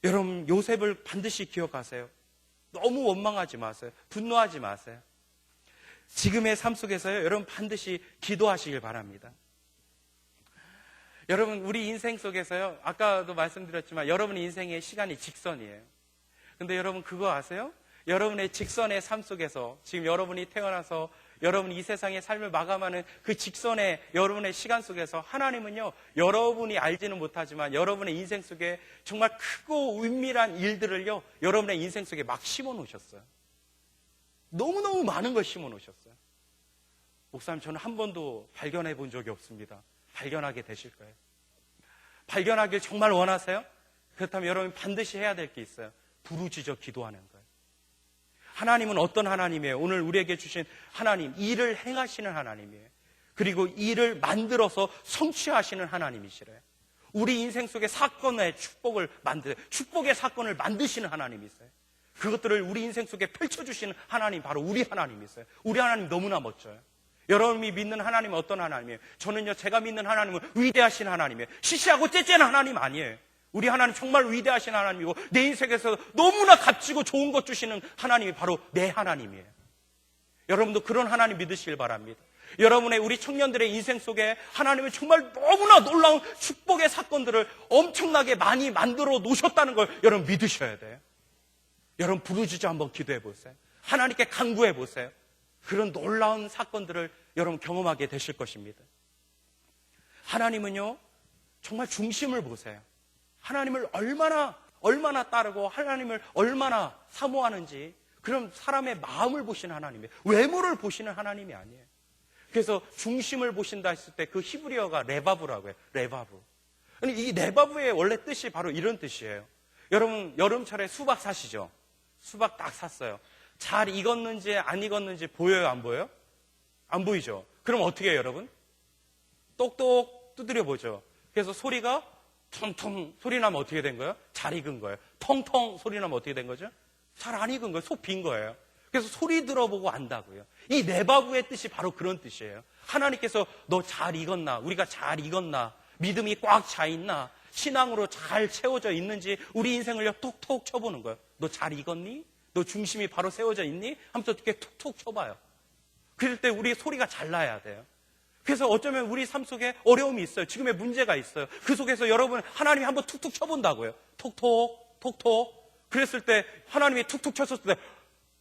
여러분, 요셉을 반드시 기억하세요. 너무 원망하지 마세요. 분노하지 마세요. 지금의 삶 속에서요, 여러분 반드시 기도하시길 바랍니다. 여러분, 우리 인생 속에서요, 아까도 말씀드렸지만 여러분 인생의 시간이 직선이에요. 근데 여러분 그거 아세요? 여러분의 직선의 삶 속에서 지금 여러분이 태어나서 여러분이 이 세상의 삶을 마감하는 그 직선의 여러분의 시간 속에서 하나님은요, 여러분이 알지는 못하지만 여러분의 인생 속에 정말 크고 은밀한 일들을요, 여러분의 인생 속에 막 심어 놓으셨어요. 너무너무 많은 걸 심어 놓으셨어요. 목사님, 저는 한 번도 발견해 본 적이 없습니다. 발견하게 되실 거예요. 발견하길 정말 원하세요? 그렇다면 여러분 반드시 해야 될 게 있어요. 부르짖어 기도하는 거예요. 하나님은 어떤 하나님이에요? 오늘 우리에게 주신 하나님, 일을 행하시는 하나님이에요. 그리고 일을 만들어서 성취하시는 하나님이시래요. 우리 인생 속에 사건의 축복의 사건을 만드시는 하나님이세요. 그것들을 우리 인생 속에 펼쳐주시는 하나님, 바로 우리 하나님이세요. 우리 하나님 너무나 멋져요. 여러분이 믿는 하나님은 어떤 하나님이에요? 저는요, 제가 믿는 하나님은 위대하신 하나님이에요. 시시하고 째째한 하나님 아니에요. 우리 하나님 정말 위대하신 하나님이고 내 인생에서 너무나 값지고 좋은 것 주시는 하나님이 바로 내 하나님이에요. 여러분도 그런 하나님 믿으시길 바랍니다. 여러분의 우리 청년들의 인생 속에 하나님은 정말 너무나 놀라운 축복의 사건들을 엄청나게 많이 만들어 놓으셨다는 걸 여러분 믿으셔야 돼요. 여러분 부르짖어 한번 기도해 보세요. 하나님께 간구해 보세요. 그런 놀라운 사건들을 여러분 경험하게 되실 것입니다. 하나님은요, 정말 중심을 보세요. 하나님을 얼마나 따르고 하나님을 얼마나 사모하는지, 그런 사람의 마음을 보시는 하나님이에요. 외모를 보시는 하나님이 아니에요. 그래서 중심을 보신다 했을 때 그 히브리어가 레바브라고 해요. 레바브. 이 레바브의 원래 뜻이 바로 이런 뜻이에요. 여러분 여름철에 수박 사시죠? 수박 딱 샀어요. 잘 익었는지 안 익었는지 보여요, 안 보여요? 안 보이죠? 그럼 어떻게 해요, 여러분? 똑똑 두드려 보죠. 그래서 소리가 텅텅 소리 나면 어떻게 된 거예요? 잘 익은 거예요. 텅텅 소리 나면 어떻게 된 거죠? 잘 안 익은 거예요. 속 빈 거예요. 그래서 소리 들어보고 안다고요. 이 레바브의 뜻이 바로 그런 뜻이에요. 하나님께서 너 잘 익었나? 우리가 잘 익었나? 믿음이 꽉 차 있나? 신앙으로 잘 채워져 있는지 우리 인생을 톡톡 쳐보는 거예요. 너 잘 익었니? 너 중심이 바로 세워져 있니? 하면서 어떻게 톡톡 쳐봐요. 그럴 때 우리 소리가 잘 나야 돼요. 그래서 어쩌면 우리 삶 속에 어려움이 있어요. 지금의 문제가 있어요. 그 속에서 여러분 하나님이 한번 툭툭 쳐본다고요. 톡톡 톡톡. 그랬을 때 하나님이 툭툭 쳤을 때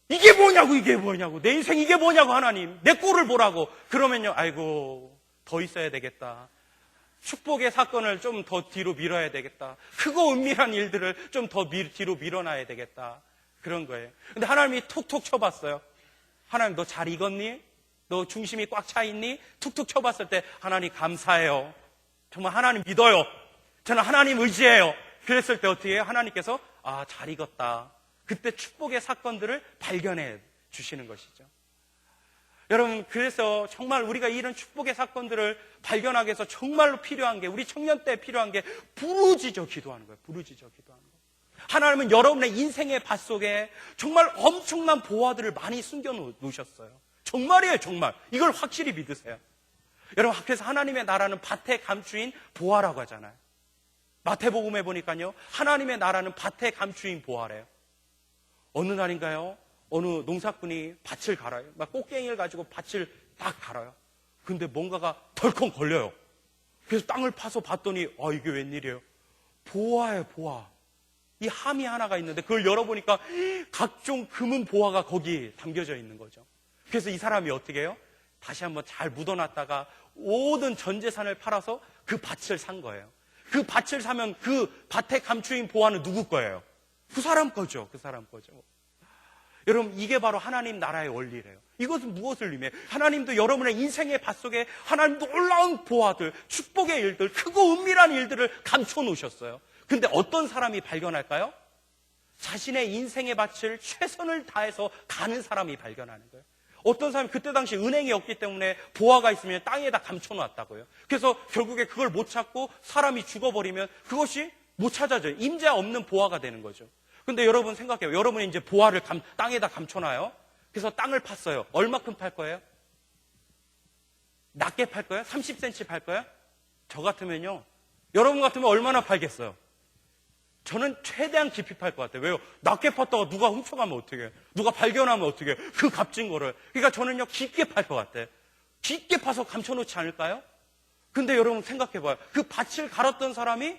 이게 뭐냐고 내 인생 이게 뭐냐고 하나님 내 꼴을 보라고. 그러면요, 아이고 더 있어야 되겠다. 축복의 사건을 좀 더 뒤로 밀어야 되겠다. 크고 은밀한 일들을 좀 더 뒤로 밀어놔야 되겠다. 그런 거예요. 근데 하나님이 툭툭 쳐봤어요. 하나님 너 잘 익었니? 너 중심이 꽉 차 있니? 툭툭 쳐봤을 때 하나님 감사해요. 정말 하나님 믿어요. 저는 하나님 의지해요. 그랬을 때 어떻게 해요? 하나님께서 잘 익었다. 그때 축복의 사건들을 발견해 주시는 것이죠. 여러분, 그래서 정말 우리가 이런 축복의 사건들을 발견하기 위해서 정말로 필요한 게, 우리 청년 때 필요한 게 부르짖어 기도하는 거예요. 부르짖어 기도하는 거예요. 하나님은 여러분의 인생의 밭 속에 정말 엄청난 보화들을 많이 숨겨 놓으셨어요. 정말이에요, 정말. 이걸 확실히 믿으세요. 여러분, 그래서 하나님의 나라는 밭의 감추인 보화라고 하잖아요. 마태복음에 보니까요, 하나님의 나라는 밭의 감추인 보화래요. 어느 날인가요? 어느 농사꾼이 밭을 갈아요. 막 꽃갱이를 가지고 밭을 딱 갈아요. 근데 뭔가가 덜컹 걸려요. 그래서 땅을 파서 봤더니 이게 웬일이에요? 보화예요, 보화. 이 함이 하나가 있는데 그걸 열어보니까 각종 금은 보화가 거기 담겨져 있는 거죠. 그래서 이 사람이 어떻게 해요? 다시 한번 잘 묻어놨다가 모든 전 재산을 팔아서 그 밭을 산 거예요. 그 밭을 사면 그 밭에 감추인 보화는 누구 거예요? 그 사람 거죠. 그 사람 거죠. 여러분, 이게 바로 하나님 나라의 원리래요. 이것은 무엇을 의미해요? 하나님도 여러분의 인생의 밭 속에 하나님 놀라운 보화들, 축복의 일들, 크고 은밀한 일들을 감춰 놓으셨어요. 근데 어떤 사람이 발견할까요? 자신의 인생의 밭을 최선을 다해서 가는 사람이 발견하는 거예요. 어떤 사람이 그때 당시 은행이 없기 때문에 보화가 있으면 땅에다 감춰 놨다고요. 그래서 결국에 그걸 못 찾고 사람이 죽어버리면 그것이 못 찾아져요. 임자 없는 보화가 되는 거죠. 근데 여러분 생각해요. 여러분이 이제 보화를 땅에다 감춰놔요. 그래서 땅을 팠어요. 얼마큼 팔 거예요? 낮게 팔 거예요? 30cm 팔 거예요? 저 같으면요. 여러분 같으면 얼마나 팔겠어요? 저는 최대한 깊이 팔 것 같아요. 왜요? 낮게 팠다가 누가 훔쳐가면 어떡해요? 누가 발견하면 어떡해요? 그 값진 거를. 그러니까 저는요, 깊게 팔 것 같아요. 깊게 파서 감춰놓지 않을까요? 근데 여러분 생각해봐요. 그 밭을 갈았던 사람이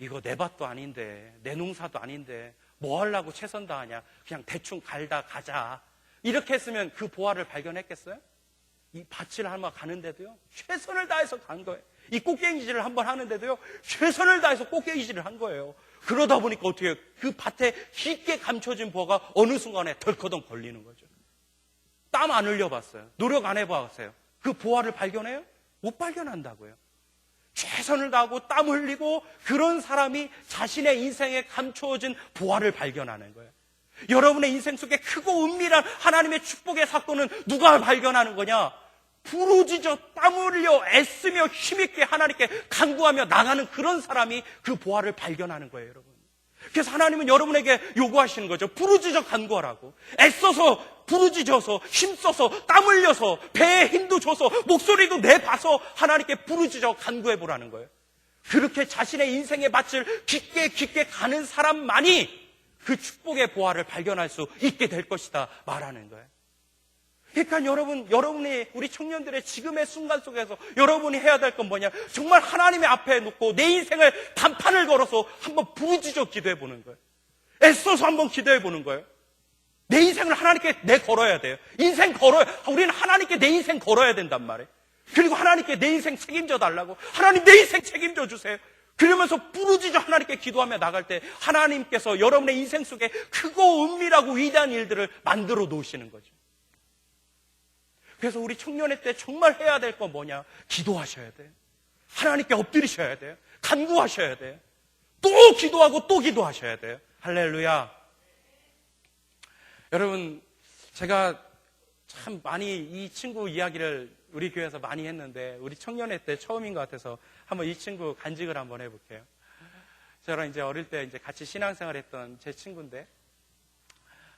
이거 내 밭도 아닌데, 내 농사도 아닌데 뭐 하려고 최선 다하냐? 그냥 대충 갈다 가자. 이렇게 했으면 그 보화를 발견했겠어요? 이 밭을 한번 가는데도요, 최선을 다해서 간 거예요. 이 꽃게기질을 한번 하는데도요, 최선을 다해서 꽃게기질을 한 거예요. 그러다 보니까 어떻게 해요? 그 밭에 깊게 감춰진 보화가 어느 순간에 덜커덩 걸리는 거죠. 땀 안 흘려봤어요. 노력 안 해봤어요. 그 보화를 발견해요? 못 발견한다고요. 최선을 다하고 땀 흘리고 그런 사람이 자신의 인생에 감추어진 보화를 발견하는 거예요. 여러분의 인생 속에 크고 은밀한 하나님의 축복의 사건은 누가 발견하는 거냐? 부르짖어 땀 흘려 애쓰며 힘있게 하나님께 간구하며 나가는 그런 사람이 그 보화를 발견하는 거예요, 여러분. 그래서 하나님은 여러분에게 요구하시는 거죠. 부르짖어 간구하라고. 애써서 부르짖어서 힘써서 땀 흘려서 배에 힘도 줘서 목소리도 내봐서 하나님께 부르짖어 간구해보라는 거예요. 그렇게 자신의 인생의 밭을 깊게 가는 사람만이 그 축복의 보화를 발견할 수 있게 될 것이다 말하는 거예요. 그러니까 여러분이 우리 청년들의 지금의 순간 속에서 여러분이 해야 될 건 뭐냐? 정말 하나님의 앞에 놓고 내 인생을 단판을 걸어서 한번 부르짖어 기도해 보는 거예요. 애써서 한번 기도해 보는 거예요. 내 인생을 하나님께 걸어야 돼요. 우리는 하나님께 내 인생 걸어야 된단 말이에요. 그리고 하나님께 내 인생 책임져 달라고. 하나님 내 인생 책임져 주세요. 그러면서 부르짖어 하나님께 기도하며 나갈 때 하나님께서 여러분의 인생 속에 크고 은밀하고 위대한 일들을 만들어 놓으시는 거죠. 그래서 우리 청년의 때 정말 해야 될 건 뭐냐? 기도하셔야 돼요. 하나님께 엎드리셔야 돼요. 간구하셔야 돼요. 또 기도하고 또 기도하셔야 돼요. 할렐루야. 여러분, 제가 참 많이 이 친구 이야기를 우리 교회에서 많이 했는데 우리 청년의 때 처음인 것 같아서 한번 이 친구 간직을 한번 해볼게요. 저랑 이제 어릴 때 이제 같이 신앙생활 했던 제 친구인데,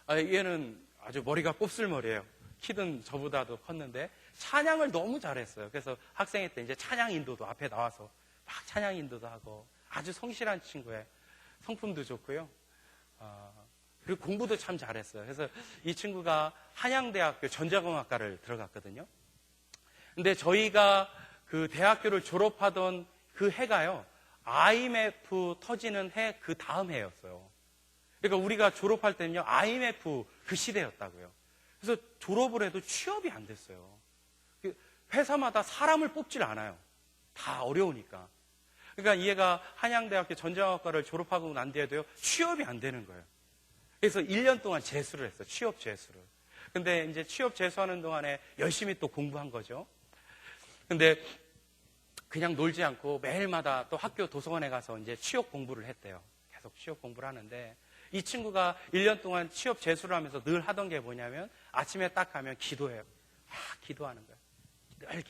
얘는 아주 머리가 곱슬머리예요. 키는 저보다도 컸는데 찬양을 너무 잘했어요. 그래서 학생회 때 이제 찬양 인도도 앞에 나와서 막 찬양 인도도 하고 아주 성실한 친구예요. 성품도 좋고요. 그리고 공부도 참 잘했어요. 그래서 이 친구가 한양대학교 전자공학과를 들어갔거든요. 근데 저희가 그 대학교를 졸업하던 그 해가요, IMF 터지는 해 그 다음 해였어요. 그러니까 우리가 졸업할 때는요, IMF 그 시대였다고요. 그래서 졸업을 해도 취업이 안 됐어요. 회사마다 사람을 뽑질 않아요. 다 어려우니까. 그러니까 얘가 한양대학교 전자공학과를 졸업하고 난 뒤에도요, 취업이 안 되는 거예요. 그래서 1년 동안 재수를 했어요. 취업 재수를. 근데 이제 취업 재수하는 동안에 열심히 또 공부한 거죠. 근데 그냥 놀지 않고 매일마다 또 학교 도서관에 가서 이제 취업 공부를 했대요. 계속 취업 공부를 하는데, 이 친구가 1년 동안 취업 재수를 하면서 늘 하던 게 뭐냐면, 아침에 딱 가면 기도해요. 기도하는 거예요. 늘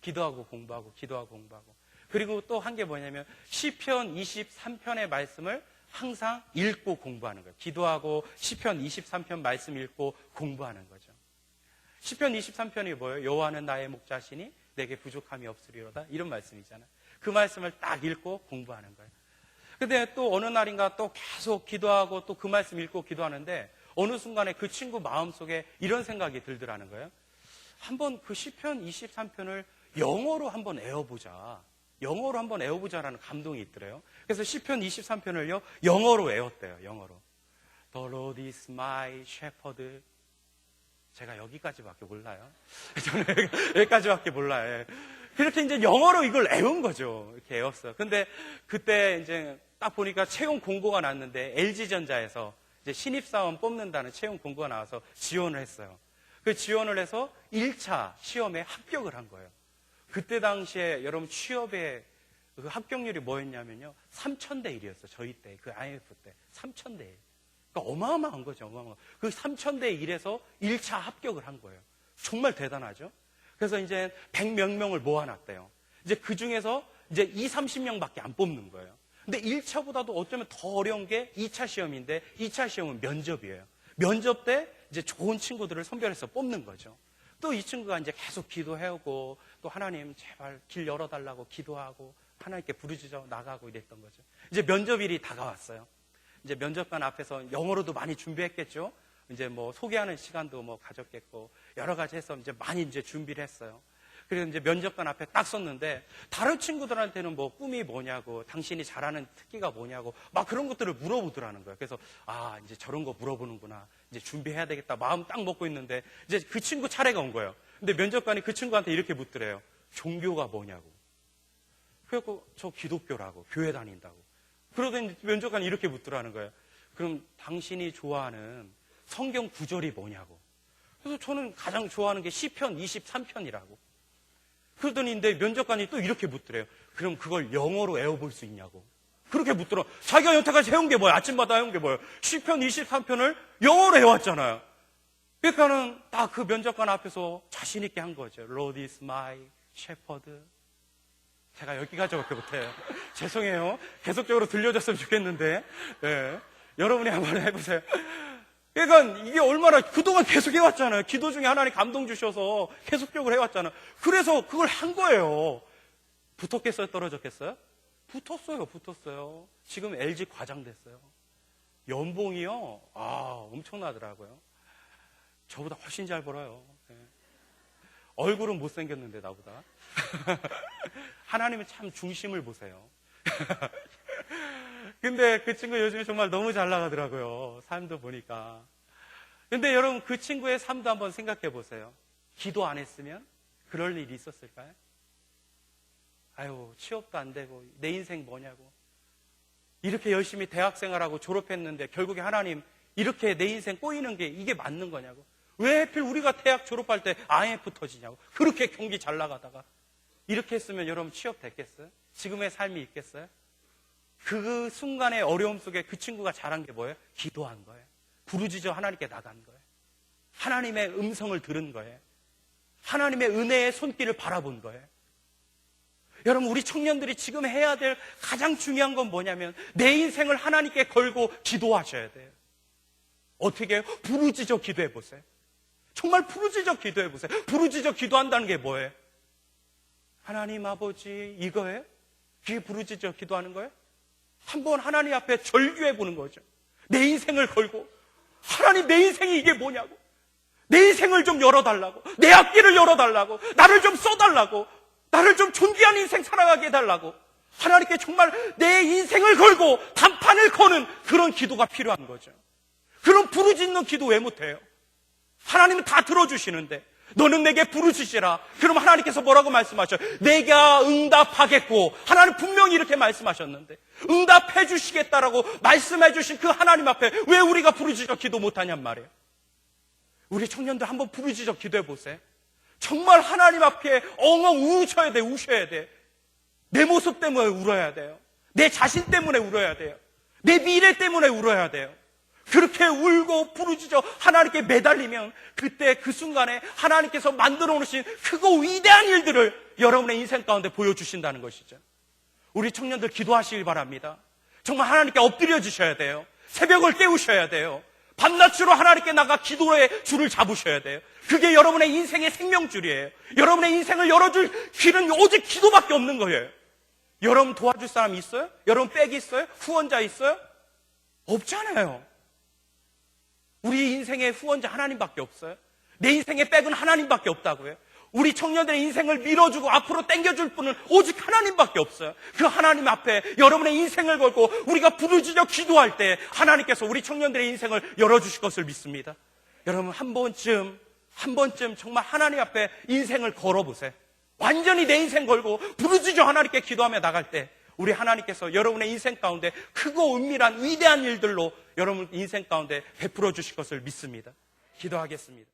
기도하고 공부하고, 기도하고 공부하고. 그리고 또 한 게 뭐냐면, 시편 23편의 말씀을 항상 읽고 공부하는 거예요. 기도하고 시편 23편 말씀 읽고 공부하는 거죠. 시편 23편이 뭐예요? 여호와는 나의 목자시니 내게 부족함이 없으리로다. 이런 말씀이잖아요. 그 말씀을 딱 읽고 공부하는 거예요. 근데 또 어느 날인가 또 계속 기도하고 또 그 말씀 읽고 기도하는데, 어느 순간에 그 친구 마음속에 이런 생각이 들더라는 거예요. 한번 그 시편 23편을 영어로 한번 외워보자. 영어로 한번 외워보자라는 감동이 있더래요. 그래서 시편 23편을요, 영어로 외웠대요. 영어로. The Lord is my shepherd. 제가 여기까지밖에 몰라요. 저는 여기까지밖에 몰라요. 그렇게 이제 영어로 이걸 외운 거죠. 이렇게 외웠어요. 근데 그때 이제 딱 보니까 채용 공고가 났는데, LG전자에서 이제 신입사원 뽑는다는 채용 공고가 나와서 지원을 했어요. 그 지원을 해서 1차 시험에 합격을 한 거예요. 그때 당시에 여러분 취업의 그 합격률이 뭐였냐면요, 3,000대 1이었어요. 저희 때, 그 IMF 때 3,000대 1. 그러니까 어마어마한 거죠. 어마어마한. 그 3,000대 1에서 1차 합격을 한 거예요. 정말 대단하죠. 그래서 이제 100몇 명을 모아놨대요. 이제 그 중에서 이제 20, 30명밖에 안 뽑는 거예요. 근데 1차보다도 어쩌면 더 어려운 게 2차 시험인데, 2차 시험은 면접이에요. 면접 때 이제 좋은 친구들을 선별해서 뽑는 거죠. 또 이 친구가 이제 계속 기도해오고, 또 하나님 제발 길 열어달라고 기도하고, 하나님께 부르짖어 나가고 이랬던 거죠. 이제 면접일이 다가왔어요. 이제 면접관 앞에서 영어로도 많이 준비했겠죠. 이제 뭐 소개하는 시간도 뭐 가졌겠고, 여러 가지 해서 이제 많이 이제 준비를 했어요. 그래서 이제 면접관 앞에 딱 섰는데, 다른 친구들한테는 뭐 꿈이 뭐냐고, 당신이 잘하는 특기가 뭐냐고, 막 그런 것들을 물어보더라는 거예요. 그래서 이제 저런 거 물어보는구나. 이제 준비해야 되겠다. 마음 딱 먹고 있는데, 이제 그 친구 차례가 온 거예요. 근데 면접관이 그 친구한테 이렇게 묻더래요. 종교가 뭐냐고. 그래갖고 저 기독교라고, 교회 다닌다고. 그러더니 면접관이 이렇게 묻더라는 거예요. 그럼 당신이 좋아하는 성경 구절이 뭐냐고. 그래서 저는 가장 좋아하는 게 시편 23편이라고. 그러더니 근데 면접관이 또 이렇게 묻더래요. 그럼 그걸 영어로 외워볼 수 있냐고. 그렇게 묻더라. 자기가 여태까지 해온 게 뭐야? 아침마다 해온 게 뭐예요? 시편 23편을 영어로 해왔잖아요. 그러니까는 딱 그 면접관 앞에서 자신 있게 한 거죠. Lord is my shepherd. 제가 여기까지밖에 못해요. 죄송해요. 계속적으로 들려줬으면 좋겠는데, 네. 여러분이 한번 해보세요. 그러니까 이게 얼마나 그동안 계속 해왔잖아요. 기도 중에 하나님 감동 주셔서 계속적으로 해왔잖아요. 그래서 그걸 한 거예요. 붙었겠어요? 떨어졌겠어요? 붙었어요. 지금 LG 과장 됐어요. 연봉이요? 엄청나더라고요. 저보다 훨씬 잘 벌어요. 네. 얼굴은 못생겼는데 나보다. 하나님은 참 중심을 보세요. 근데 그 친구 요즘에 정말 너무 잘 나가더라고요. 삶도 보니까. 근데 여러분, 그 친구의 삶도 한번 생각해 보세요. 기도 안 했으면 그럴 일이 있었을까요? 아유, 취업도 안 되고 내 인생 뭐냐고. 이렇게 열심히 대학생활하고 졸업했는데 결국에 하나님 이렇게 내 인생 꼬이는 게 이게 맞는 거냐고. 왜 하필 우리가 대학 졸업할 때 IMF 터지냐고. 그렇게 경기 잘 나가다가. 이렇게 했으면 여러분 취업 됐겠어요? 지금의 삶이 있겠어요? 그 순간의 어려움 속에 그 친구가 잘한 게 뭐예요? 기도한 거예요. 부르짖어 하나님께 나간 거예요. 하나님의 음성을 들은 거예요. 하나님의 은혜의 손길을 바라본 거예요. 여러분, 우리 청년들이 지금 해야 될 가장 중요한 건 뭐냐면, 내 인생을 하나님께 걸고 기도하셔야 돼요. 어떻게 해요? 부르짖어 기도해 보세요. 정말 부르짖어 기도해 보세요. 부르짖어 기도한다는 게 뭐예요? 하나님 아버지, 이거예요? 그게 부르짖어 기도하는 거예요? 한번 하나님 앞에 절규해 보는 거죠. 내 인생을 걸고 하나님, 내 인생이 이게 뭐냐고. 내 인생을 좀 열어달라고. 내 앞길을 열어달라고. 나를 좀 써달라고. 나를 좀 존귀한 인생 살아가게 해달라고. 하나님께 정말 내 인생을 걸고 단판을 거는 그런 기도가 필요한 거죠. 그런 부르짖는 기도 왜 못해요? 하나님은 다 들어주시는데 너는 내게 부르짖으라. 그럼 하나님께서 뭐라고 말씀하셔요? 내가 응답하겠고. 하나님 분명히 이렇게 말씀하셨는데 응답해 주시겠다라고 말씀해 주신 그 하나님 앞에 왜 우리가 부르짖어 기도 못하냔 말이에요. 우리 청년들 한번 부르짖어 기도해 보세요. 정말 하나님 앞에 엉엉 우셔야 돼. 우셔야 돼. 내 모습 때문에 울어야 돼요. 내 자신 때문에 울어야 돼요. 내 미래 때문에 울어야 돼요. 그렇게 울고 부르짖어 하나님께 매달리면 그때 그 순간에 하나님께서 만들어 놓으신 크고 위대한 일들을 여러분의 인생 가운데 보여주신다는 것이죠. 우리 청년들 기도하시길 바랍니다. 정말 하나님께 엎드려 주셔야 돼요. 새벽을 깨우셔야 돼요. 밤낮으로 하나님께 나가 기도의 줄을 잡으셔야 돼요. 그게 여러분의 인생의 생명줄이에요. 여러분의 인생을 열어줄 길은 오직 기도밖에 없는 거예요. 여러분 도와줄 사람 있어요? 여러분 백이 있어요? 후원자 있어요? 없잖아요. 우리 인생의 후원자 하나님밖에 없어요. 내 인생의 백은 하나님밖에 없다고요. 우리 청년들의 인생을 밀어주고 앞으로 당겨줄 분은 오직 하나님밖에 없어요. 그 하나님 앞에 여러분의 인생을 걸고 우리가 부르짖어 기도할 때 하나님께서 우리 청년들의 인생을 열어주실 것을 믿습니다. 여러분 한 번쯤 정말 하나님 앞에 인생을 걸어보세요. 완전히 내 인생 걸고 부르짖어 하나님께 기도하며 나갈 때 우리 하나님께서 여러분의 인생 가운데 크고 은밀한 위대한 일들로 여러분 인생 가운데 베풀어 주실 것을 믿습니다. 기도하겠습니다.